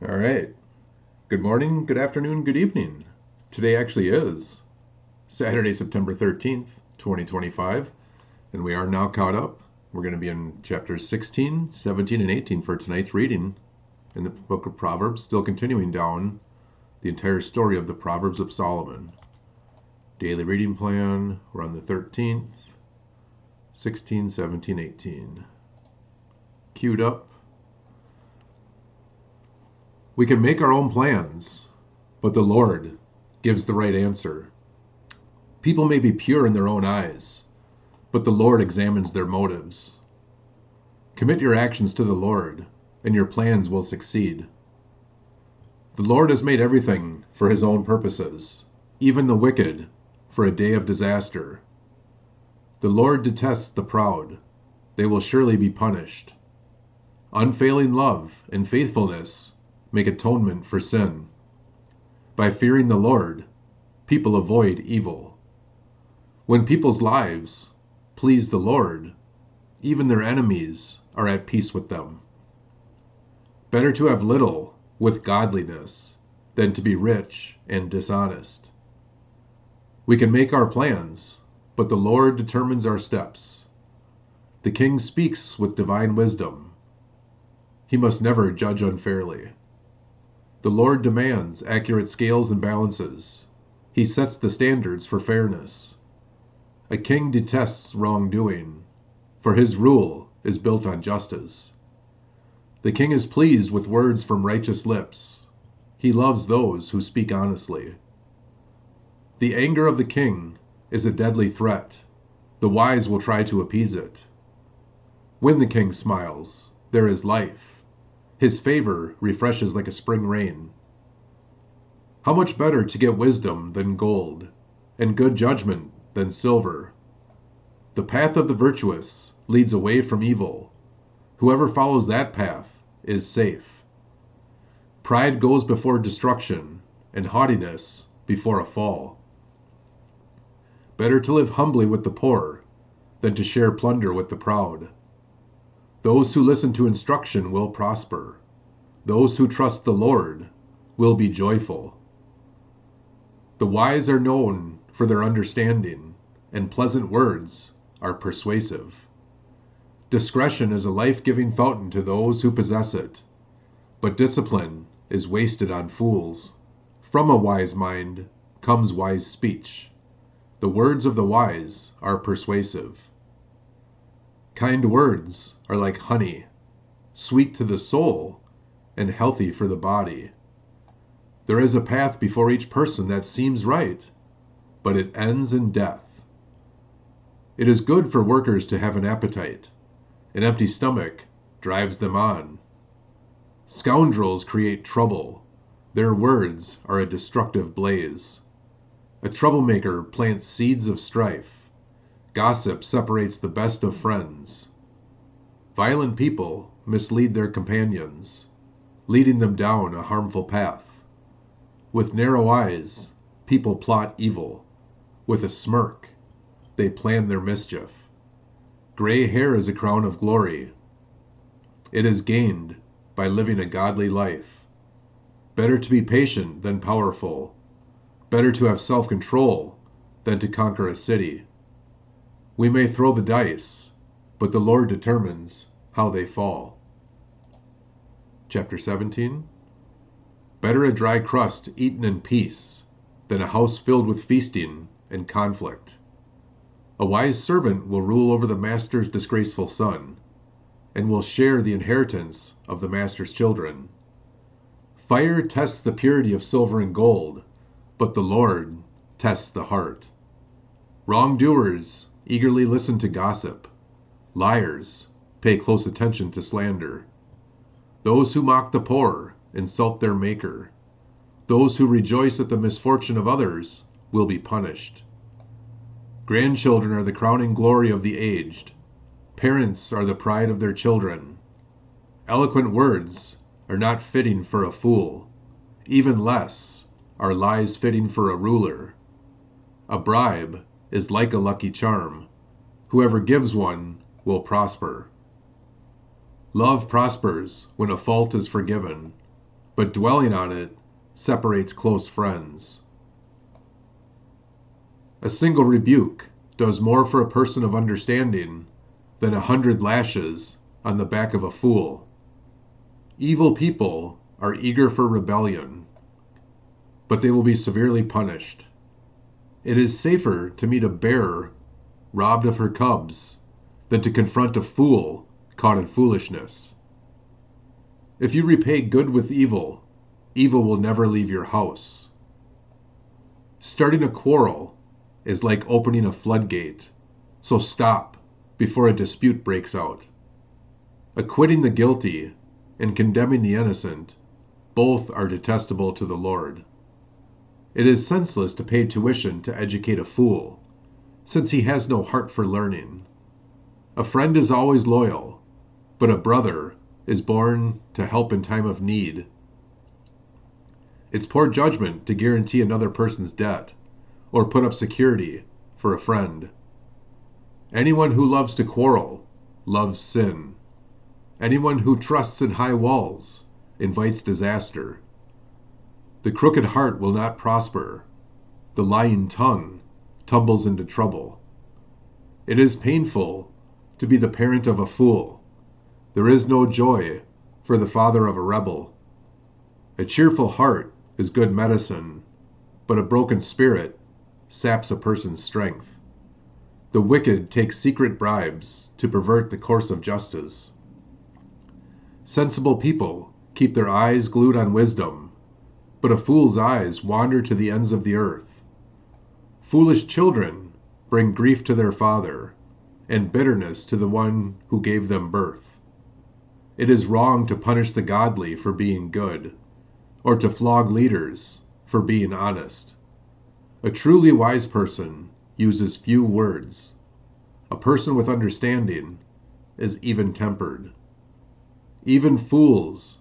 All right. Good morning, good afternoon, good evening. Today actually is Saturday, September 13th, 2025, and we are now caught up. We're going to be in chapters 16, 17, and 18 for tonight's reading in the book of Proverbs, still continuing down the entire story of the Proverbs of Solomon. Daily reading plan, we're on the 13th, 16, 17, 18. Queued up. We can make our own plans, but the Lord gives the right answer. People may be pure in their own eyes, but the Lord examines their motives. Commit your actions to the Lord, and your plans will succeed. The Lord has made everything for his own purposes, even the wicked for a day of disaster. The Lord detests the proud. They will surely be punished. Unfailing love and faithfulness make atonement for sin. By fearing the Lord, people avoid evil. When people's lives please the Lord, even their enemies are at peace with them. Better to have little with godliness than to be rich and dishonest. We can make our plans, but the Lord determines our steps. The king speaks with divine wisdom. He must never judge unfairly. The Lord demands accurate scales and balances. He sets the standards for fairness. A king detests wrongdoing, for his rule is built on justice. The king is pleased with words from righteous lips. He loves those who speak honestly. The anger of the king is a deadly threat. The wise will try to appease it. When the king smiles, there is life. His favor refreshes like a spring rain. How much better to get wisdom than gold, and good judgment than silver. The path of the virtuous leads away from evil. Whoever follows that path is safe. Pride goes before destruction, and haughtiness before a fall. Better to live humbly with the poor than to share plunder with the proud. Those who listen to instruction will prosper. Those who trust the Lord will be joyful. The wise are known for their understanding, and pleasant words are persuasive. Discretion is a life-giving fountain to those who possess it, but discipline is wasted on fools. From a wise mind comes wise speech. The words of the wise are persuasive. Kind words are like honey, sweet to the soul and healthy for the body. There is a path before each person that seems right, but it ends in death. It is good for workers to have an appetite. An empty stomach drives them on. Scoundrels create trouble. Their words are a destructive blaze. A troublemaker plants seeds of strife. Gossip separates the best of friends. Violent people mislead their companions, leading them down a harmful path. With narrow eyes, people plot evil. With a smirk, they plan their mischief. Gray hair is a crown of glory. It is gained by living a godly life. Better to be patient than powerful. Better to have self-control than to conquer a city. We may throw the dice, but the Lord determines how they fall. Chapter 17. Better a dry crust eaten in peace than a house filled with feasting and conflict. A wise servant will rule over the master's disgraceful son, and will share the inheritance of the master's children. Fire tests the purity of silver and gold, but the Lord tests the heart. Wrongdoers eagerly listen to gossip. Liars pay close attention to slander. Those who mock the poor insult their maker. Those who rejoice at the misfortune of others will be punished. Grandchildren are the crowning glory of the aged. Parents are the pride of their children. Eloquent words are not fitting for a fool. Even less are lies fitting for a ruler. A bribe is like a lucky charm. Whoever gives one will prosper. Love prospers when a fault is forgiven. but dwelling on it separates close friends. A single rebuke does more for a person of understanding than 100 lashes on the back of a fool. Evil people are eager for rebellion, but they will be severely punished. It is safer to meet a bear robbed of her cubs than to confront a fool caught in foolishness. If you repay good with evil, evil will never leave your house. Starting a quarrel is like opening a floodgate, so stop before a dispute breaks out. Acquitting the guilty and condemning the innocent, both are detestable to the Lord. It is senseless to pay tuition to educate a fool, since he has no heart for learning. A friend is always loyal, but a brother is born to help in time of need. It's poor judgment to guarantee another person's debt or put up security for a friend. Anyone who loves to quarrel loves sin. Anyone who trusts in high walls invites disaster. The crooked heart will not prosper. The lying tongue tumbles into trouble. It is painful to be the parent of a fool. There is no joy for the father of a rebel. A cheerful heart is good medicine, but a broken spirit saps a person's strength. The wicked take secret bribes to pervert the course of justice. Sensible people keep their eyes glued on wisdom, but a fool's eyes wander to the ends of the earth. Foolish children bring grief to their father, and bitterness to the one who gave them birth. It is wrong to punish the godly for being good, or to flog leaders for being honest. A truly wise person uses few words. A person with understanding is even-tempered. Even fools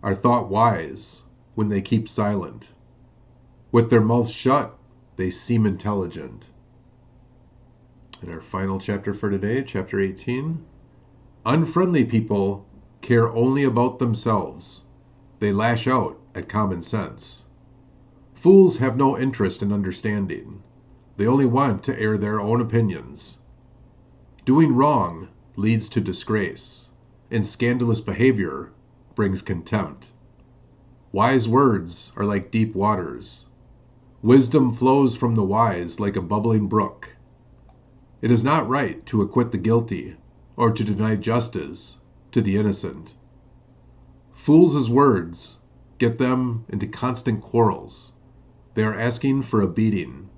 are thought wise when they keep silent. With their mouths shut, they seem intelligent. And our final chapter for today, chapter 18. Unfriendly people care only about themselves. They lash out at common sense. Fools have no interest in understanding. They only want to air their own opinions. Doing wrong leads to disgrace, and scandalous behavior brings contempt. Wise words are like deep waters. Wisdom flows from the wise like a bubbling brook. It is not right to acquit the guilty or to deny justice to the innocent. Fools' words get them into constant quarrels. They are asking for a beating.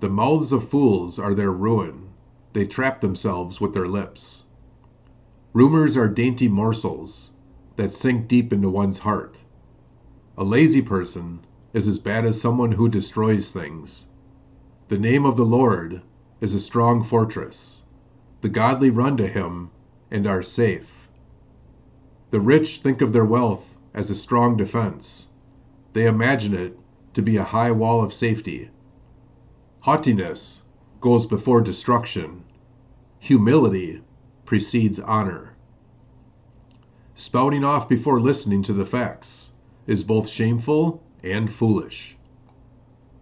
The mouths of fools are their ruin. They trap themselves with their lips. Rumors are dainty morsels that sink deep into one's heart. A lazy person is as bad as someone who destroys things. The name of the Lord is a strong fortress. The godly run to him and are safe. The rich think of their wealth as a strong defense. They imagine it to be a high wall of safety. Haughtiness goes before destruction. Humility precedes honor. Spouting off before listening to the facts is both shameful and foolish.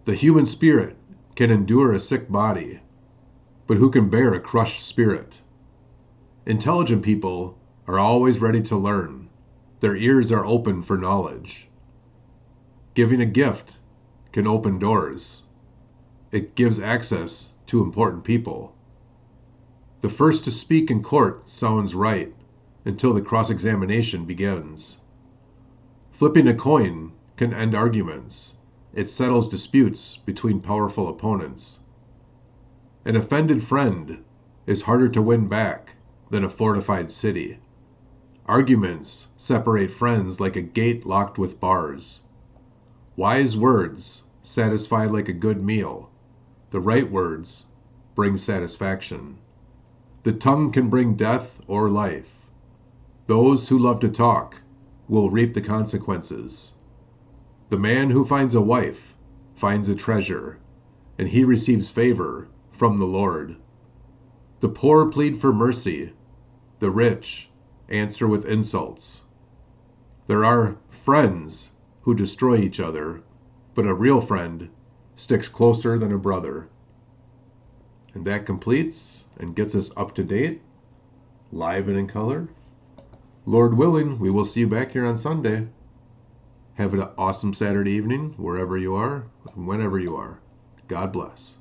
The human spirit can endure a sick body, but who can bear a crushed spirit? Intelligent people are always ready to learn. Their ears are open for knowledge. Giving a gift can open doors. It gives access to important people. The first to speak in court sounds right until the cross-examination begins. Flipping a coin can end arguments. It settles disputes between powerful opponents. An offended friend is harder to win back than a fortified city. Arguments separate friends like a gate locked with bars. Wise words satisfy like a good meal. The right words bring satisfaction. The tongue can bring death or life. Those who love to talk will reap the consequences. The man who finds a wife finds a treasure, and he receives favor from the Lord. The poor plead for mercy. The rich answer with insults. There are friends who destroy each other, but a real friend sticks closer than a brother. And that completes and gets us up to date, live and in color. Lord willing, we will see you back here on Sunday. Have an awesome Saturday evening, wherever you are, whenever you are. God bless.